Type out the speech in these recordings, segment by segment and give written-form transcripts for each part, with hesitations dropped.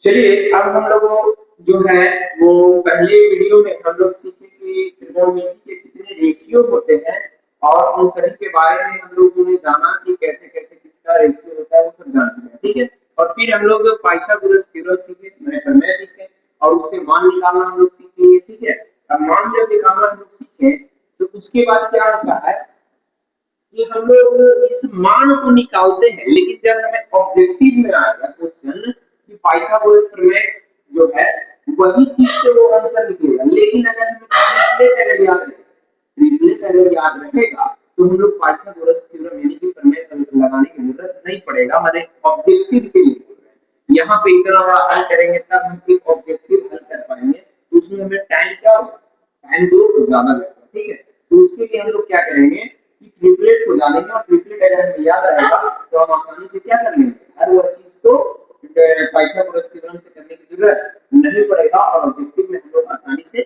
चलिए अब हम लोग जो है वो पहले वीडियो में हम लोग सीखे कि त्रिकोणमिति के कितने रेशियो होते हैं और उन सभी के बारे में हम लोगों ने जाना कि कैसे कैसे किसका रेशियो होता है वो सब जानते हैं, ठीक है। और फिर हम लोग पाइथागोरस थ्योरम सीखे, मैंने प्रमेय सीखे और उससे मान निकालना हम लोग सीख लिए, ठीक है। अब मान जब निकालना हम लोग सीखे तो उसके बाद क्या होता है कि हम लोग इस मान को निकालते हैं, लेकिन जब हमें ऑब्जेक्टिव में आएगा क्वेश्चन कि पाइथागोरस प्रमेय जो है वही चीज से वो आंसर निकलेगा, लेकिन अगर हमें ट्रिपलेट अगर याद रहेगा तो हम लोग पाइथागोरस थ्योरम यानी कि प्रमेय लगाने की जरूरत नहीं पड़ेगा, हमारे ऑब्जेक्टिव के लिए यहाँ पे इतना बड़ा हल करेंगे तब हम एक ऑब्जेक्टिव हल कर पाएंगे। तो उसमें हमें टाइम क्या होगा, टाइम जो ज्यादा लगेगा, ठीक है। तो उसके लिए हम लोग क्या करेंगे कि ट्रिपलेट को जानेंगे और ट्रिपलेट अगर हमें याद रहेगा तो हम आसानी से क्या कर लेंगे, हर वो चीज को पाइथागोरस थ्योरम से करने की जरूरत नहीं पड़ेगा और ऑब्जेक्टिव में हम लोग आसानी से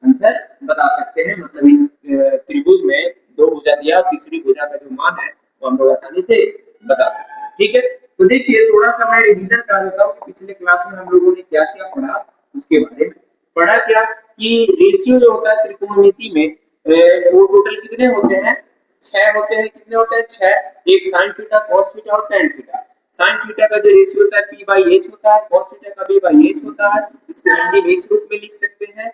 आंसर बता सकते हैं। मतलब इन त्रिभुज में दो भुजा दिया, तीसरी भुजा का जो मान है वो हम लोग आसानी से बता सकते हैं, ठीक है। तो देखिए थोड़ा सा मैं रिवीजन करा देता हूँ कि पिछले क्लास में हम लोगों ने क्या क्या पढ़ा उसके बारे में। पढ़ा क्या कि रेशियो जो होता है त्रिकोणमिति में वो टोटल कितने होते हैं, 6 होते हैं। कितने होते हैं, 6। एक sin थीटा, cos थीटा और tan थीटा। sin थीटा का जो रेशियो होता है p/h होता है, cos थीटा का v/h होता है। इसको हिंदी में इस रूप में लिख सकते हैं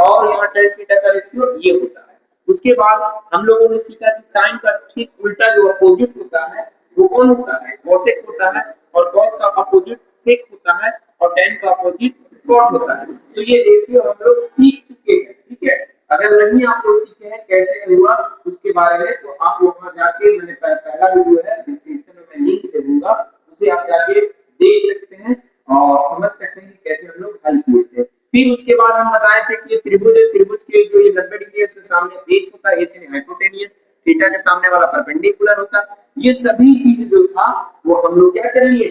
और यहाँ tan थीटा का रेशियो ये होता है। उसके बाद हम लोगों ने सीखा कि sin का ठीक उल्टा जो अपोजिट होता है वो कौन होता है, cosec होता है। और cos का अपोजिट sec होता है और tan का अपोजिट cot होता है। तो ये रेशियो हम लोग सीख चुके हैं, ठीक है। अगर नहीं आप लोग सीखे हैं कैसे हुआ उसके बारे में तो आप वहां जाके, मैंने पहला वीडियो है डिस्क्रिप्शन में मैं लिंक दे दूंगा, उसे आप जाके देख सकते हैं और समझ सकते हैं कि कैसे हम लोग हल किए थे। फिर उसके बाद हम बताए थे कि ये त्रिभुज है, त्रिभुज के जो ये 90 डिग्री है उसके सामने h होता है, h यानी हाइपोटेनियस, थीटा के सामने वाला परपेंडिकुलर होता है। ये सभी चीज जो था वो हम लोग क्या कर लिए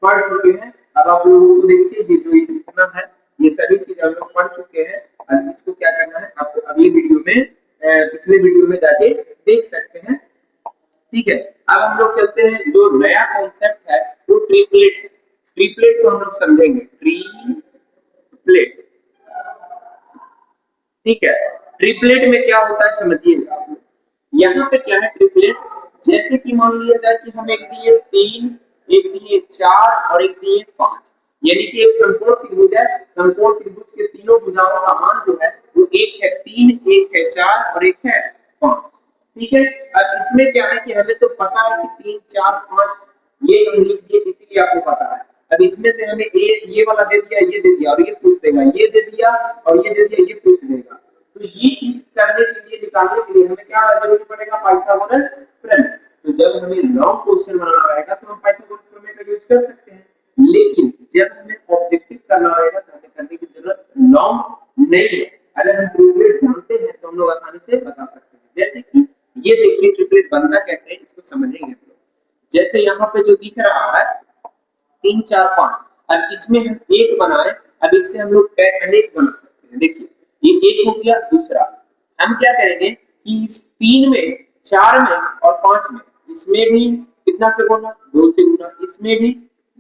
पढ़ चुके हैं। अब आप लोगों को देखिए ये जो इतना है ये सभी चीज हम लोग पढ़ चुके हैं। अब इसको क्या करना है आपको अगली वीडियो में पिछले वीडियो में जाके देख सकते हैं, ठीक है। अब हम लोग चलते हैं जो नया कॉन्सेप्ट है वो ट्रिपलेट। ट्रिपलेट को हम लोग समझेंगे, ट्रिपलेट, ठीक है। ट्रिपलेट में क्या होता है समझिएगा। यहाँ पे क्या है ट्रिपलेट, जैसे कि मान लिया जाए कि हम एक दिए 3, एक दिए 4 और एक दिए 5, यानी कि एक समकोण त्रिभुज है। समकोण त्रिभुज के तीनों भुजाओं का मान जो है वो एक है 3, एक है 4 और एक है 5, ठीक है। अब इसमें क्या है कि हमें तो पता है कि 3 4 5 ये हम लिख दिए इसीलिए आपको पता है। अब इसमें से हमें ये वाला दे दिया, ये दे दिया और ये पूछ देगा, ये दे दिया और ये दे दिया, ये पूछ देगा। तो ये चीज करने के लिए, निकालने के लिए हमें क्या जरूरी पड़ेगा, पाइथागोरस प्रमेय। तो जब हमें लॉन्ग क्वेश्चन बनाना रहेगा तो हम पाइथागोरस प्रमेय का यूज कर सकते हैं, लेकिन जब हमें ऑब्जेक्टिव करना रहेगा तो हमें करने की जरूरत लॉन्ग नहीं है। अगर हम ट्रिपलेट जानते हैं तो हम लोग आसानी से बता सकते हैं। जैसे कि ये देखिए ट्रिपलेट बनता कैसे है इसको समझेंगे हम लोग। जैसे यहाँ पे जो दिख रहा है 3 4 5, अब इसमें हम एक बनाए, अब इससे हम लोग अनेक बना सकते हैं। देखिए ये एक हो गया। दूसरा हम क्या करेंगे कि इस 3 में, 4 में और 5 में, इसमें भी कितना से गुना, 2 से गुना, इसमें भी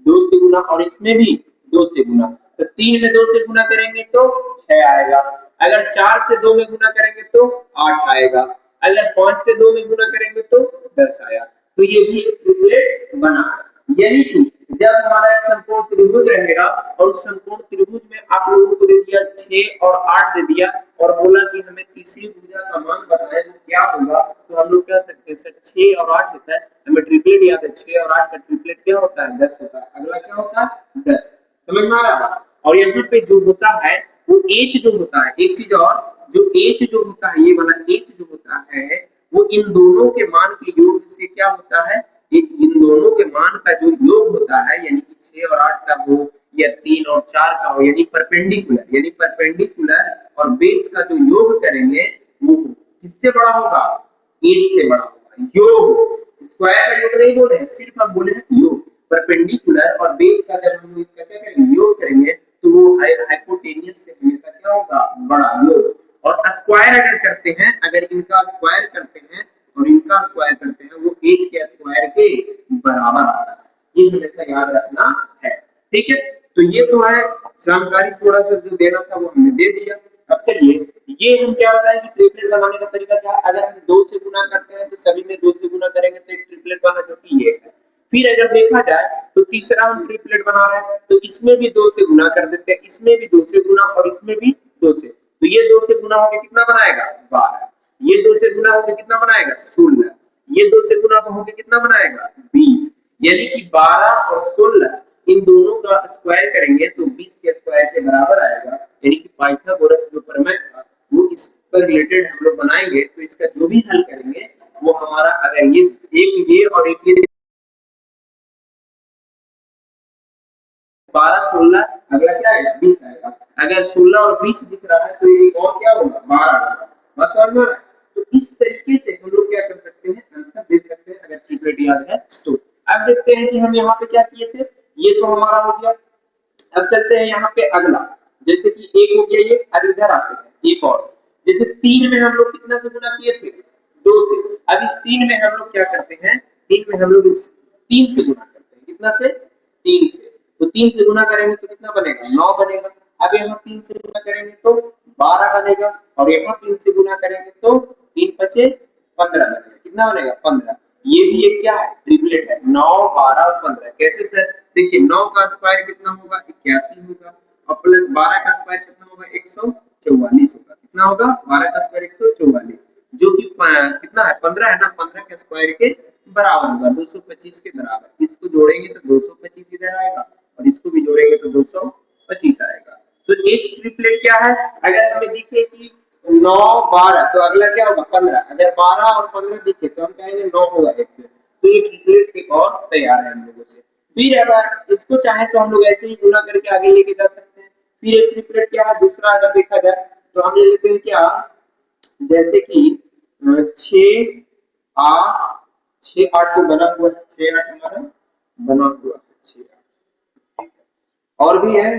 2 से गुना और इसमें भी 2 से गुना। तो 3 में 2 से गुना करेंगे तो 6 आएगा। अगर 4 से 2 में गुना करेंगे तो 8 आएगा। अगर 5 से 2 में गुना करेंगे तो 10 आया। तो ये भी एक ट्रिपलेट बना है। यानी कि जब हमारा एक समकोण त्रिभुज रहेगा और उस समकोण त्रिभुज में आप लोगों को दे दिया 6 और 8 दे दिया और बोला कि हमें तीसरी भुजा का मान बताएं तो क्या होगा, तो हम लोग कह सकते हैं सर 6 और 8 है सर, हमें ट्रिपलेट याद है, 6 और 8 का ट्रिपलेट क्या होता है, 10 होता है। अगला क्या होता है, 10। समझ में आ रहा है। और यहाँ पे जो होता है वो एच जो होता है, एक चीज और, जो एच जो होता है, ये वाला एच जो होता है वो इन दोनों के मान के योग से क्या होता है, इन दोनों के मान का जो योग होता है, यानी कि 6 और 8 का हो या 3 और 4 का हो, यानी परपेंडिकुलर, यानी परपेंडिकुलर और बेस का जो योग करेंगे वो किससे बड़ा होगा, 8 से बड़ा होगा। योग, स्क्वायर का योग नहीं बोले, सिर्फ हम बोले योग। परपेंडिकुलर और बेस का जब हम इसका क्या करेंगे, योग करेंगे तो वो हाइपोटेनियस से हमेशा क्या होगा, बड़ा योग। और स्क्वायर अगर करते हैं, अगर इनका स्क्वायर करते हैं और इनका स्क्वायर करते हैं, वो h के स्क्वायर के बराबर आता है। ये हमेशा याद रखना है, ठीक है। तो ये तो है जानकारी, थोड़ा सा जो देना था वो हमने दे दिया। अब चलिए ये हम क्या बताएं कि ट्रिपलेट बनाने का तरीका क्या है। अगर हम 2 से गुना करते हैं तो सभी में 2 से गुना करेंगे तो एक ट्रिपलेट बना, जो कि ये है। फिर अगर देखा जाए तो तीसरा हम ट्रिपलेट बना रहे हैं तो इसमें भी 2 से गुना कर देते हैं, इसमें भी 2 से गुना और इसमें भी 2 से। तो ये 2 से गुना होके कितना बनाएगा 12, ये 2 से गुना होके कितना बनाएगा 16, ये 2 से गुना होके कितना बनाएगा 20। यानी कि 12 और 16 इन दोनों का स्क्वायर करेंगे तो 20 के स्क्वायर के बराबर आएगा। यानी कि पाइथागोरस जो प्रमेय था वो इस पर रिलेटेड हम लोग बनाएंगे, तो इसका जो भी हल करेंगे वो हमारा, अगर ये एक ये और एक ये 12 16, अगला क्या आएगा 20 आएगा। अगर 16 और 20 दिख रहा है तो ये और क्या होगा 12 होगा। बात समझ में आ रहा है? तो इस तरीके से हम लोग क्या कर सकते हैं, आंसर दे सकते हैं अगर ट्रिपलेट याद है तो। अब देखते हैं कि हम यहाँ पे क्या किए थे, ये तो हमारा हो गया। अब चलते हैं यहाँ पे अगला, जैसे कि एक हो गया ये, अब इधर आते हैं एक और। जैसे 3 में हम लोग कितना से गुना किए थे 2 से। अब इस 3 में हम लोग क्या करते हैं, 3 में हम लोग इस 3 से गुना करते हैं, कितना से 3 से। तो 3 से गुना करेंगे तो कितना बनेगा 9 बनेगा। अब यहाँ 3 से गुना करेंगे तो 12 बनेगा, और यहाँ 3 से गुना करेंगे तो 3 पचे 15 बनेगा। कितना बनेगा 15। ये भी एक क्या है ट्रिपलेट है, 9 12 और 15। कैसे सर, देखिए 9 का स्क्वायर कितना होगा 81 होगा, और प्लस 12 का स्क्वायर कितना होगा 144 होगा। कितना होगा 12 का स्क्वायर 144, जो कि कितना है 15 है ना, 15 के स्क्वायर के बराबर होगा 225 के बराबर। इसको जोड़ेंगे तो 225 इधर आएगा, और इसको भी जोड़ेंगे तो 225 आएगा। तो एक ट्रिपलेट क्या है, अगर हमें दिखे कि 9 12 तो अगला क्या होगा 15। अगर 12 और 15 दिखे तो हम कहेंगे 9 होगा एक। तो ये ट्रिपलेट एक और तैयार है हम लोगों से। फिर अगर इसको चाहे तो हम लोग ऐसे ही गुना करके आगे लेके जा सकते हैं। फिर एक ट्रिपलेट क्या है दूसरा, अगर देखा जाए तो हम ले लेते हैं क्या, जैसे कि 6 8 6 8 तो बना हुआ है, 6 8 हमारा बना हुआ है 6 8। और भी है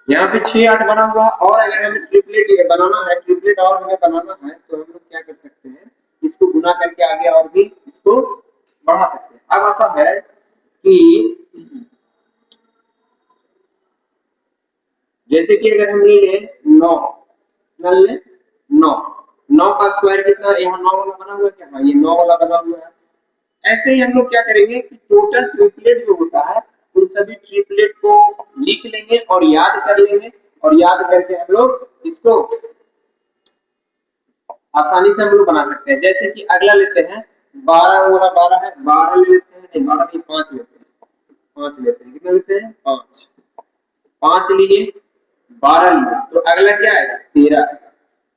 यहाँ पे 6 8 बना हुआ है। और अगर हमें ट्रिपलेट ये बनाना है, ट्रिपलेट और हमें बनाना है तो हम लोग क्या कर सकते हैं, इसको गुना करके आगे और भी इसको बढ़ा सकते हैं। अब आता है कि जैसे कि अगर हम ले लें 9, मान लें 9 9 का स्क्वायर कितना, यहाँ 9 वाला बना हुआ है क्या, हाँ ये 9 वाला बना हुआ है। ऐसे ही हम लोग क्या करेंगे कि टोटल ट्रिपलेट जो होता है उन सभी ट्रिपलेट को लिख लेंगे और याद कर लेंगे, और याद करके हम लोग इसको आसानी से हम लोग बना सकते हैं। जैसे कि अगला लेते हैं 12 वाला, 12 है 12 ले लेते हैं, नहीं 12 नहीं 5 लेते हैं, 5 लेते हैं, कितना लेते हैं 5 5 लिए 12 लिए तो अगला क्या आएगा 13 आएगा।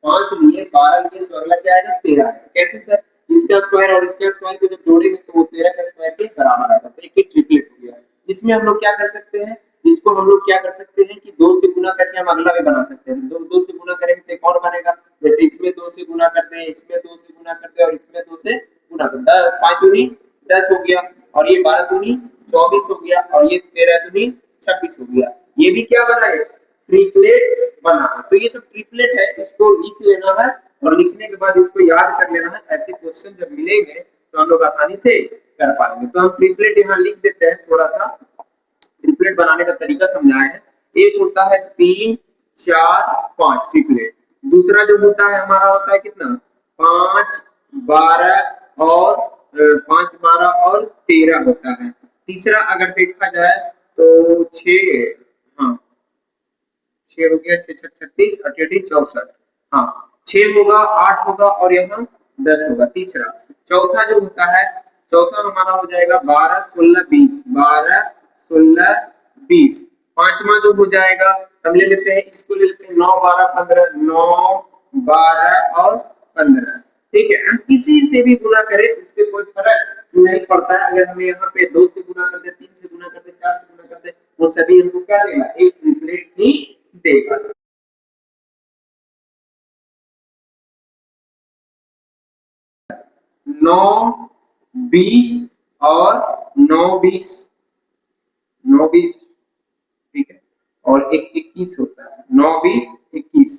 5 लिए 12 लिए तो अगला क्या आएगा 13 आएगा। कैसे सर, इसका स्क्वायर और इसका स्क्वायर को जब जोड़ेंगे तो वो 13 का स्क्वायर के बराबर आएगा। तो एक ट्रिपलेट हो गया। इसमें हम लोग क्या कर सकते हैं, इसको हम लोग क्या कर सकते हैं कि 2 से गुना करके हम अगला भी बना सकते हैं। 2 से गुना करेंगे तो एक और बनेगा, जैसे इसमें 2 से गुना करते हैं, इसमें 2 से गुना करते हैं, और इसमें 2 से गुना करते हैं। 5 दूनी 10 हो गया, और ये 12 दूनी 24 हो गया, और ये 13 दूनी 26 हो गया। ये भी क्या बना है ट्रिपलेट बना है। तो ये सब ट्रिपलेट है, इसको लिख लेना है, और लिखने के बाद इसको याद कर लेना है। ऐसे क्वेश्चन जब मिलेंगे तो हम लोग आसानी से कर पाएंगे। तो हम ट्रिपलेट यहाँ लिख देते हैं, थोड़ा सा ट्रिपलेट बनाने का तरीका समझाए हैं। एक होता है 3 4 5 ट्रिपलेट। दूसरा जो होता है हमारा होता है कितना 5 12 और 5 12 और 13 होता है। तीसरा अगर देखा जाए तो 6, हाँ 6 हो गया, 6 6 36 38 64, हाँ 6 होगा 8 होगा और यहाँ 10 होगा तीसरा। चौथा जो होता है, चौथा हमारा हो जाएगा 12 16 20, 12 16 20। पांचवा जो हो जाएगा हम ले लेते हैं, इसको ले लेते हैं 9 12 15, 9 12 और 15। ठीक है, हम किसी से भी गुना करें उससे कोई फर्क नहीं पड़ता है। अगर हमें यहाँ पे 2 से गुना कर दे, 3 से गुना कर दे, 4 से गुना कर दे, वो सभी हमको क्या देगा एक ट्रिपलेट ही देगा। 9 20 और 9 20 9 20, ठीक है, और एक 21 होता है 9 20 21।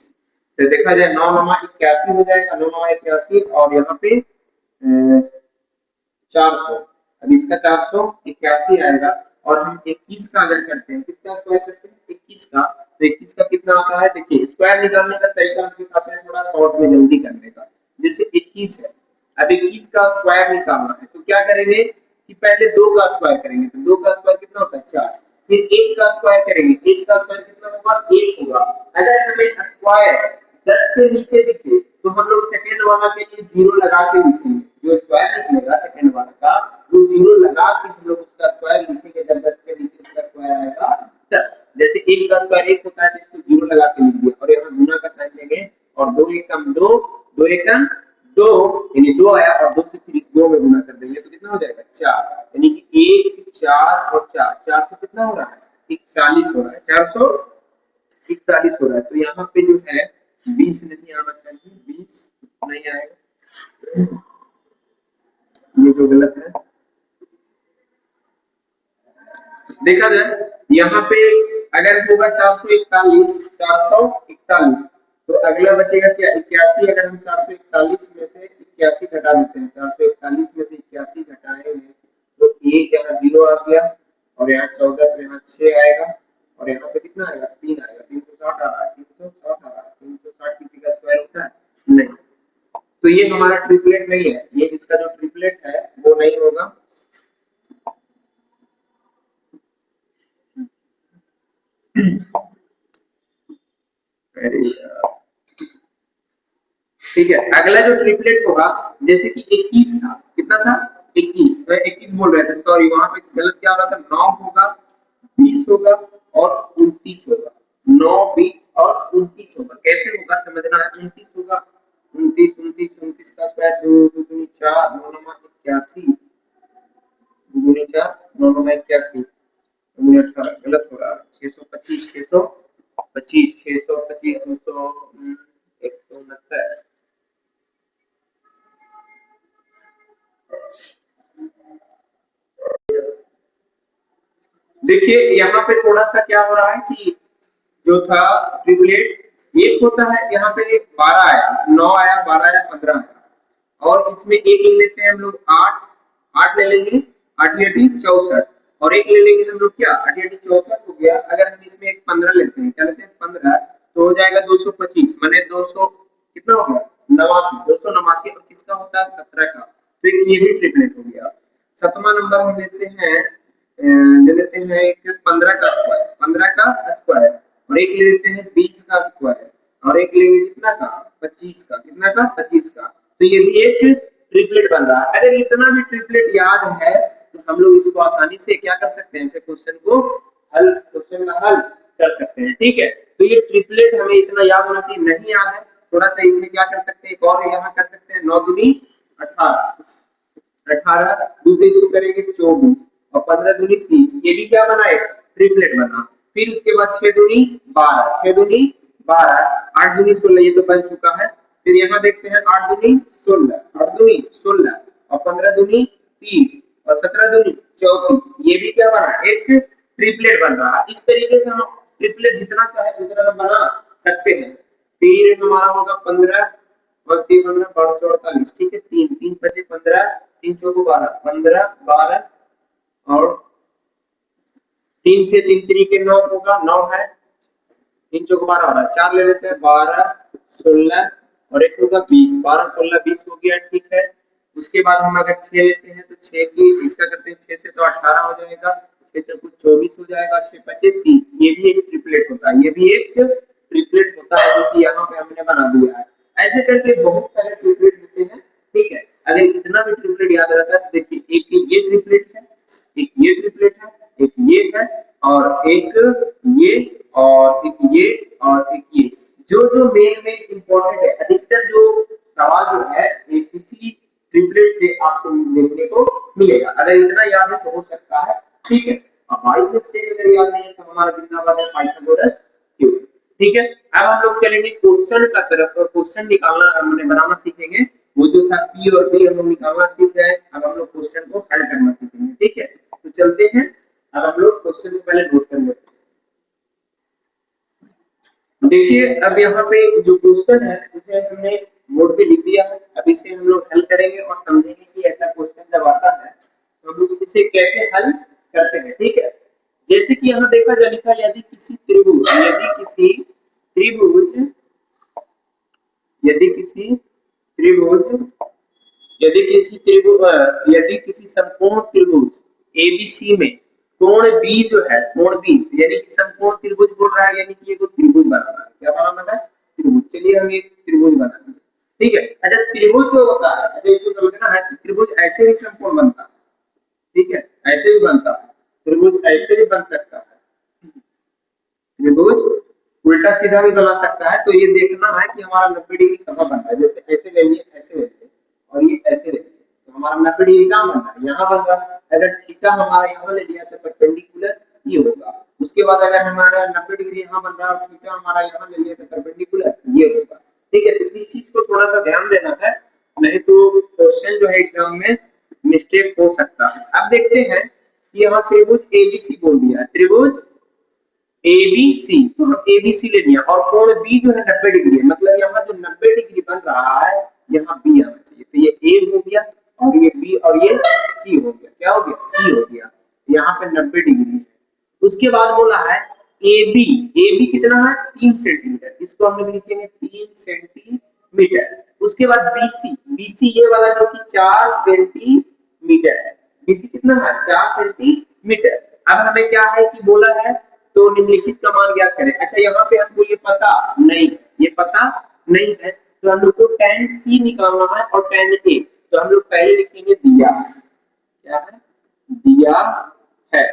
तो देखा जाए 9 9 81 हो जाएगा, 9 9 81, और यहाँ पे 400। अब इसका 481 आएगा और हम 21 का अगर करते हैं, किसका स्क्वायर करते हैं 21 का, तो 21 का कितना आता है, देखिए स्क्वायर निकालने का तरीका हम दिखाते हैं थोड़ा शॉर्ट में जल्दी करने का। जैसे 21 है, अब 21 का स्क्वायर निकालना है तो क्या करेंगे कि पहले 2 का स्क्वायर करेंगे, तो 2 का स्क्वायर कितना होता है 4, फिर 1 का स्क्वायर करेंगे, 1 का स्क्वायर कितना होगा 1 होगा। अगर हमें स्क्वायर 10 से नीचे दिखे तो हम लोग सेकंड वाला के लिए 0 लगा के लिखेंगे, जो स्क्वायर निकलेगा सेकंड वाला का वो 0 लगा के हम लोग उसका स्क्वायर लिखेंगे, जब 10 से नीचे उसका स्क्वायर आएगा 10। जैसे 1 का स्क्वायर 1 होता है तो इसको 0 लगा के लिख दिया और यहाँ गुना का साइन लेंगे और 2 एकम 2, 2 एकम 2 यानी 2 आया और 2 से फिर इस 2 में गुना कर देंगे तो कितना हो जाएगा 4, यानी कि 1 4 और 4 400 कितना हो रहा है 41 हो रहा है, 441 हो रहा है। तो यहाँ पे जो है 20 नहीं आना चाहिए, 20 नहीं आएगा, ये जो गलत है। देखा जाए यहाँ पे अगर होगा 441 तो अगला बचेगा क्या 81। अगर हम 441 में से 81 घटा देते हैं, 441 में से 81 घटाएंगे तो एक यहाँ 0 आ गया और यहाँ 14 तो यहाँ 6 आएगा और यहाँ पे कितना आएगा 3 आएगा, 360 आ रहा है, 360 आ रहा है, 360 किसी का स्क्वायर होता है नहीं, तो ये हमारा ट्रिपलेट नहीं है, ये इसका जो ट्रिपलेट है वो नहीं होगा। ठीक है, अगला जो ट्रिपलेट होगा जैसे कि 21 था, कितना था 21, मैं 21 बोल रहे थे सॉरी, वहां पे गलत क्या हो रहा था 9 होगा 20 होगा और 29 होगा, 9 20 और 29 होगा। कैसे होगा समझना है, 29 होगा 29 29 29 का स्क्वायर 2 2 2 4 9 9 81 2 2 4 9 9 81 गलत हो रहा है, 625 625 625 200 169। देखिए यहाँ पे थोड़ा सा क्या हो रहा है कि जो था ट्रिपलेट एक होता है, यहाँ पे 12 आया 9 आया 12 आया 15 आया और इसमें एक ले लेते हैं हम लोग 8 8 ले लेंगे 8 64 और एक ले लेंगे हम लोग क्या 8 64 हो गया। अगर हम इसमें एक 15 लेते हैं, क्या लेते हैं 15 तो हो जाएगा 225 माने 200 कितना हो गया 89 289 और किसका होता है 17 का, तो ये भी ट्रिपलेट हो गया। 7वां नंबर हम लेते हैं ले लेते हैं एक 15 का स्क्वायर 15 का स्क्वायर और एक ले लेते हैं 20 का स्क्वायर और एक लेंगे कितना का 25 का, कितना का 25 का, तो ये भी एक ट्रिपलेट बन रहा है। अगर इतना भी ट्रिपलेट याद है तो हम लोग इसको आसानी से क्या कर सकते हैं, ऐसे क्वेश्चन को हल क्वेश्चन का हल कर सकते हैं। ठीक है, तो ये ट्रिपलेट हमें इतना याद होना चाहिए, नहीं याद है थोड़ा सा इसमें क्या कर सकते हैं, एक और यहाँ कर सकते हैं 9 दूनी 18 18 दूसरे इसको करेंगे 24 और 15 दूनी 30, ये भी क्या बना है ट्रिपलेट बना। फिर उसके बाद 6 दूनी 12 6 दूनी 12 8 दूनी 16 ये तो बन चुका है। फिर यहाँ देखते हैं 8 दूनी 16 8 दूनी 16 और 15 दूनी 30 और 17 दूनी 34, ये भी क्या बना एक ट्रिपलेट बन रहा है। इस तरीके से हम ट्रिपलेट जितना चाहे उतना बना सकते हैं। फिर हमारा होगा 15 और 15 12 44, ठीक है 3 3 बचे 15 3 चौको 12 15 12 और 3 से 3 तरीके 9 होगा 9 है 3 चौको 12 हो रहा है, 4 ले लेते हैं 12 16 और एक होगा 20 12 16 20 हो गया, ठीक है। उसके बाद हम अगर 6 लेते हैं तो 6 की इसका करते हैं 6 से तो 18 हो जाएगा, 6 चौको 24 हो जाएगा, 6 5 30, ये भी एक ट्रिपलेट होता है, ये भी एक ट्रिपलेट होता है जो कि यहाँ पे हमने बना दिया है। ऐसे करके बहुत सारे ट्रिपलेट होते हैं, ठीक है। अगर इतना भी ट्रिपलेट याद रहता है तो देखिए एक ये ट्रिपलेट है, एक ये ट्रिपलेट है, एक ये है और एक ये और एक ये और एक ये, जो जो मेन में इंपॉर्टेंट है अधिकतर जो सवाल जो है किसी ट्रिपलेट से आपको देखने को मिलेगा। अगर इतना याद है तो हो सकता है, ठीक है। हमारी मिस्टेक अगर याद नहीं है तो हमारा जिंदाबाद है पाइथागोरस थ्योरम, ठीक है। अब हम लोग चलेंगे क्वेश्चन का तरफ, क्वेश्चन निकालना हमने बनाना सीखेंगे, वो जो था पी और बी हम लोग निकालना सीख गए, अब हम लोग क्वेश्चन को हल करना सीखेंगे, ठीक है। तो चलते हैं, अब हम लोग क्वेश्चन को पहले नोट कर लेते हैं। देखिए अब यहाँ पे जो क्वेश्चन है उसे हमने बोर्ड पे लिख दिया है, अब इसे हम लोग हल करेंगे और समझेंगे कि ऐसा क्वेश्चन जब आता है हम लोग इसे कैसे हल करते हैं, ठीक है। जैसे कि यहाँ देखा जा लिखा, यदि किसी त्रिभुज यदि किसी त्रिभुज यदि किसी समकोण त्रिभुज एबीसी में कोण बी जो है, कोण बी यानी कि समकोण त्रिभुज बोल रहा है, यानी कि ये त्रिभुज बनाना है। क्या बनाना है? त्रिभुज। चलिए हम एक त्रिभुज बनाते हैं, ठीक है। अच्छा, त्रिभुज जो होता है, अच्छा इसको समझना है कि त्रिभुज ऐसे भी समकोण बनता है, ठीक है, ऐसे भी बनता है, त्रिभुज ऐसे भी बन सकता है, त्रिभुज उल्टा सीधा भी बना सकता है। तो ये देखना है कि हमारा 90 डिग्री कहाँ बन रहा है। जैसे ऐसे ले लिए, ऐसे ले लिए और ये ऐसे ले लिए, तो हमारा 90 डिग्री कहाँ बन रहा है? यहाँ बन रहा है। अगर थीटा हमारा यहाँ ले लिया तो परपेंडिकुलर ये होगा। उसके बाद अगर हमारा 90 डिग्री यहाँ बन रहा है और थीटा हमारा यहाँ ले लिया तो परपेंडिकुलर ये होगा, ठीक है। तो इस चीज को थोड़ा सा ध्यान देना है, नहीं तो क्वेश्चन जो है एग्जाम में मिस्टेक हो सकता है। अब देखते हैं कि यहाँ त्रिभुज एबीसी बोल दिया है, त्रिभुज एबीसी, तो हम एबीसी ले लिया और कोण बी जो है 90 डिग्री है, मतलब यहाँ जो 90 डिग्री बन रहा है यहाँ बी आना चाहिए। तो ये ए हो गया और ये बी और ये सी हो गया। क्या हो गया? सी हो गया। यहाँ पे 90 डिग्री है। उसके बाद बोला है AB, AB कितना है? 3 सेंटीमीटर, इसको हम लोग लिखेंगे 3 सेंटीमीटर। उसके बाद BC, BC ये वाला जो कि 4 सेंटीमीटर है, BC कितना है? 4 सेंटीमीटर। अब हमें क्या है कि बोला है तो निम्नलिखित का मान ज्ञात करें। अच्छा, यहाँ पे हमको ये पता नहीं है, ये पता नहीं है, तो हम लोग को tan C निकालना है और tan A। तो हम लोग पहले लिखेंगे दिया, क्या है? दिया है,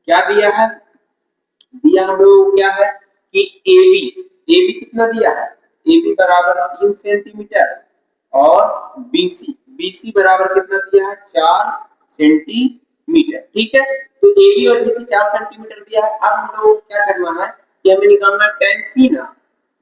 क्या दिया है? दिया हम लोग क्या है कि AB कितना दिया है? AB बराबर 3 सेंटीमीटर और BC बराबर कितना दिया है? 4 सेंटीमीटर, ठीक है। तो AB और BC 4 सेंटीमीटर दिया है। अब हम लोग क्या करना है कि हमें निकालना है tan C ना।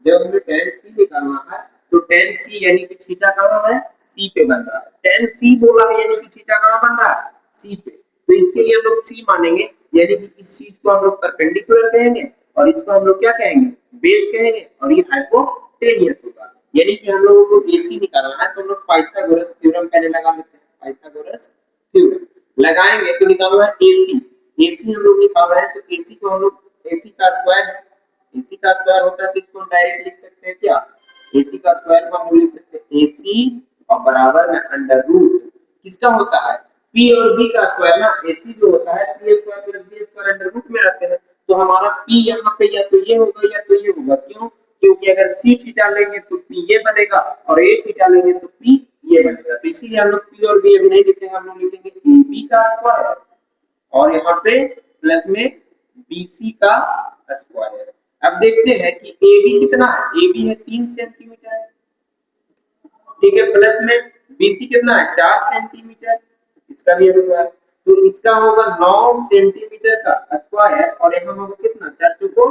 जब हमें tan C निकालना है तो tan C यानी कि थीटा कहाँ है? C पे बन रहा है। tan C बोला है यानी कि थीटा कहाँ बन रहा है? C पे। तो इसके लिए हम लोग C मानेंगे, यानी कि इस चीज को हम लोग परपेंडिकुलर कहेंगे और इसको हम लोग क्या कहेंगे? बेस कहेंगे और ये हाइपोटेनियस होगा। यानी कि हम लोगों को AC निकालना है तो हम लोग पाइथागोरस थ्योरम पहले लगा लेते हैं। पाइथागोरस थ्योरम लगाएंगे तो निकालना है AC। AC हम लोग निकाल रहे हैं तो AC को हम लोग AC का स्क्वायर है, AC का स्क्वायर होता है तो इसको डायरेक्ट लिख सकते हैं क्या? AC का स्क्वायर को हम लोग लिख सकते हैं AC और बराबर में अंडर रूट किसका होता है? P और B का स्क्वायर ना। AC जो होता है P square plus B square under root में रहते हैं, तो हमारा P यहाँ पे या तो ये होगा या तो ये होगा। क्यों? क्योंकि अगर C थीटा लेंगे तो P ये बनेगा और A थीटा लेंगे तो P ये बनेगा। तो इसीलिए हम लोग P और B अभी नहीं लिखेंगे, हम लोग लिखेंगे AB का स्क्वायर और यहाँ पे प्लस में BC का स्क्वायर। अब देखते हैं कि AB कितना है? AB है 3 सेंटीमीटर, ठीक है, प्लस में BC कितना है? 4 सेंटीमीटर, इसका भी स्क्वायर। तो इसका होगा 9 सेंटीमीटर का स्क्वायर और यहाँ होगा कितना? 4 चौको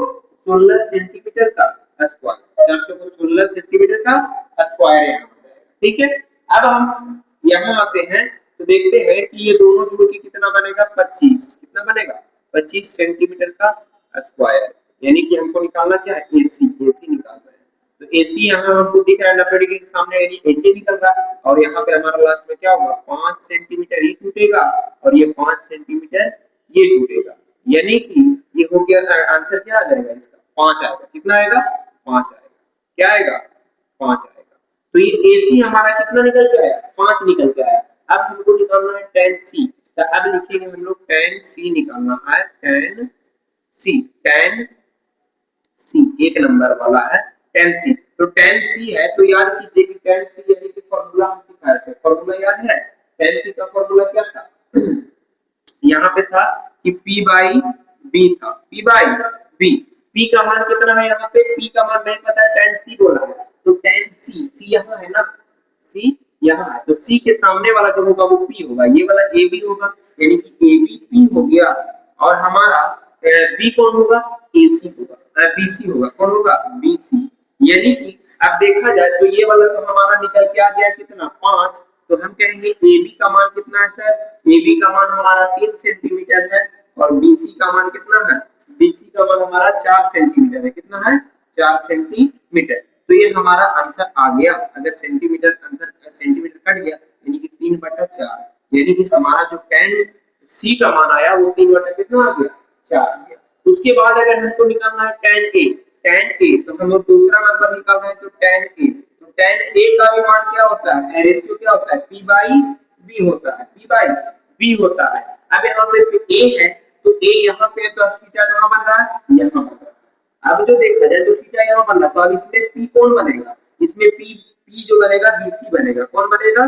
16 सेंटीमीटर का स्क्वायर, 4 चौको 16 सेंटीमीटर का स्क्वायर यहाँ हो जाएगा, ठीक है। अब हम यहाँ आते हैं तो देखते हैं कि ये दोनों जोड़ के कितना बनेगा? 25, कितना बनेगा? 25 सेंटीमीटर का स्क्वायर। यानी कि हमको निकालना क्या है? AC, AC निकालना है। तो AC यहाँ हमको दिख रहा है 90 डिग्री के सामने, यानी HA निकल रहा है और यहाँ पे हमारा लास्ट में क्या होगा? 5 सेंटीमीटर ये टूटेगा और ये 5 सेंटीमीटर ये टूटेगा, यानी कि ये हो गया। आंसर क्या आ जाएगा इसका? 5 आएगा। कितना आएगा? 5 आएगा। क्या आएगा? 5 आएगा। तो ये AC हमारा कितना निकल के आया? 5 निकल के आया। अब हमको निकालना है tan C। तो अब लिखेंगे हम लोग tan C निकालना है, tan C, tan C एक नंबर वाला है tan C। तो tan C है तो याद कीजिए कि tan C यानी कि फॉर्मूला हम सिखाए थे। फॉर्मूला याद है? tan C का फॉर्मूला क्या था? यहाँ पे था कि P बाई B था, P बाई B। P का मान कितना है यहाँ पे? P का मान नहीं पता है, tan C बोला है तो tan C, C यहाँ है ना, C यहाँ है तो C के सामने वाला जो होगा वो P होगा, ये वाला AB होगा, यानी कि AB P हो गया और हमारा B कौन होगा? AC होगा, BC होगा। कौन होगा? BC। यानी कि अब देखा जाए तो ये वाला तो हमारा निकल के आ गया कितना? 5। तो हम कहेंगे AB का मान कितना है सर? AB का मान हमारा 3 सेंटीमीटर है और BC का मान कितना है? BC का मान हमारा 4 सेंटीमीटर है। कितना है? 4 सेंटीमीटर। तो ये हमारा आंसर आ गया। अगर सेंटीमीटर आंसर सेंटीमीटर कट गया यानी कि 3/4, यानी कि हमारा जो tan C का मान आया वो 3 बटा कितना आ गया 4 आ गया। उसके बाद अगर हमको निकालना है tan A तो हम लोग दूसरा नंबर निकाल रहे हैं तो tan A, तो tan A का भी मान क्या होता है, रेशियो क्या होता है P by B होता है, P by B होता है। अब यहाँ पे A है तो A यहाँ पे तो थीटा कहाँ बन रहा है, यहाँ बन रहा है। अब जो देखा जाए तो थीटा यहाँ बन रहा है तो अब इसमें P कौन बनेगा, इसमें P जो बनेगा BC बनेगा, कौन बनेगा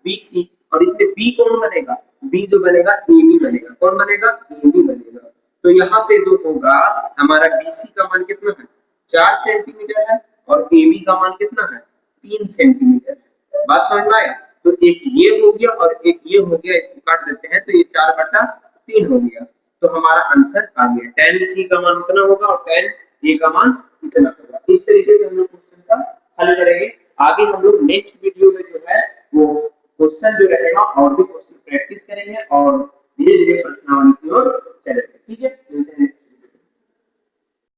BC, और इसमें B कौन बनेगा, B जो बनेगा AB बनेगा, कौन बनेगा AB बनेगा। तो यहाँ पे जो होगा हमारा BC का मान कितना है 4 सेंटीमीटर है और AB का मान कितना है 3 सेंटीमीटर है। बात समझ में आया, तो एक ये हो गया और एक ये हो गया, इसको काट देते हैं तो ये 4 बटा 3 हो गया। तो हमारा आंसर आ गया tan C का मान इतना होगा और tan A का मान इतना होगा। इस तरीके से हम लोग क्वेश्चन का हल करेंगे। आगे हम लोग नेक्स्ट वीडियो में जो है वो क्वेश्चन जो रहेगा और भी क्वेश्चन प्रैक्टिस करेंगे और धीरे धीरे प्रश्नावली की ओर